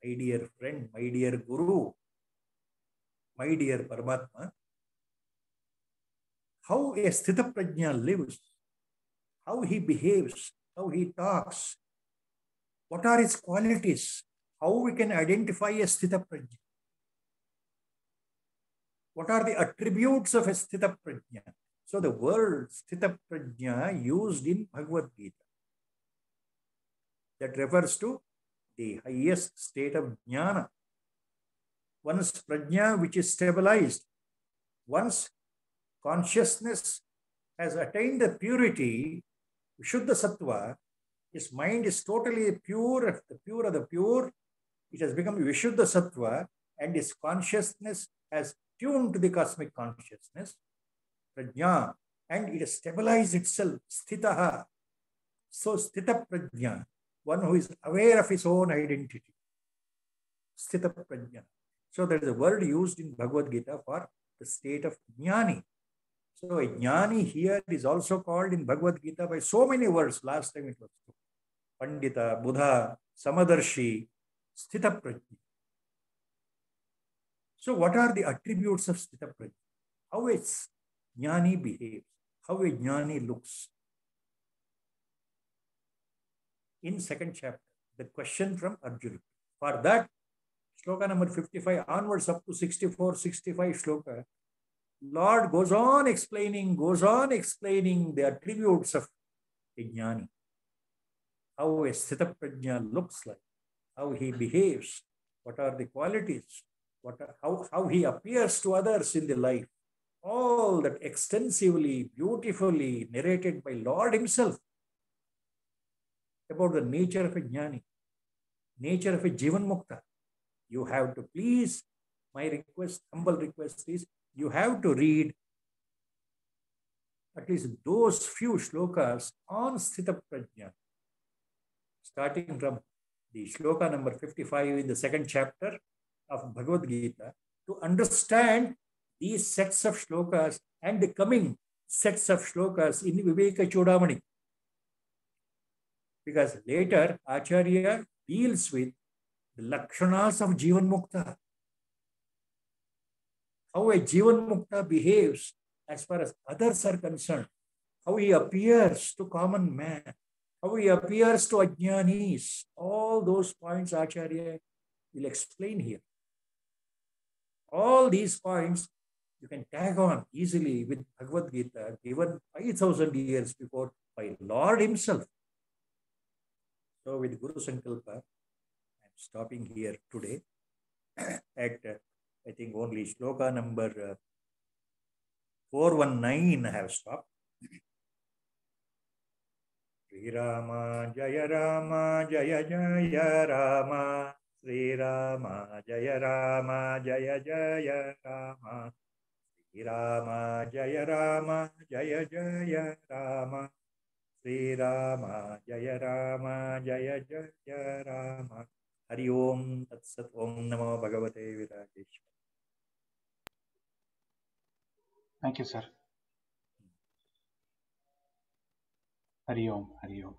my dear friend, my dear Guru, my dear Paramatma, how a Sthita Prajna lives, how he behaves, how he talks, what are his qualities, how we can identify a Sthita Prajna. What are the attributes of a Sthita Prajna? So the word Sthita Prajna used in Bhagavad Gita, that refers to the highest state of jnana. One's prajna which is stabilized, once consciousness has attained the purity, Shuddha Sattva, his mind is totally pure, the pure of the pure, it has become Vishuddha Sattva, and his consciousness has tuned to the cosmic consciousness, prajna, and it has stabilized itself, sthitaha. So sthita prajna, one who is aware of his own identity, sthita prajna. So there is a word used in Bhagavad Gita for the state of jnani. So a jnani here is also called in Bhagavad Gita by so many words. Last time it was Pandita, Buddha, Samadarshi, Sthita Prajna. So what are the attributes of Sthita Prajna? How a jnani behaves, how a jnani looks. In second chapter, the question from Arjuna. For that, shloka number 55 onwards up to 64, 65 shloka, Lord goes on explaining the attributes of a jnani. How a Sthita Prajna looks like, how he behaves, what are the qualities, how he appears to others in the life. All that extensively, beautifully narrated by Lord himself about the nature of a jnani, nature of a Jivan Mukta. You have to please, my request, humble request is, you have to read at least those few shlokas on Sthita Prajna, starting from the shloka number 55 in the second chapter of Bhagavad Gita, to understand these sets of shlokas and the coming sets of shlokas in Viveka Chudamani. Because later Acharya deals with the lakshanas of Jivan Mukta. How a Jivan Mukta behaves as far as others are concerned. How he appears to common man. How he appears to ajnanis. All those points Acharya will explain here. All these points you can tag on easily with Bhagavad Gita given 5,000 years before by Lord himself. So with Guru Sankalpa, I'm stopping here today at I think only shloka number 419 I have stopped. Sri Rama Jaya Jaya Rama, Sri Rama Jaya Jaya Rama, Sri Rama Jaya Rama, Sri Rama Jaya Jaya Rama. Hari Om Tat Sat Om Namo Bhagavate Virajeshwara. Thank you, sir. Hari Om, Hari Om.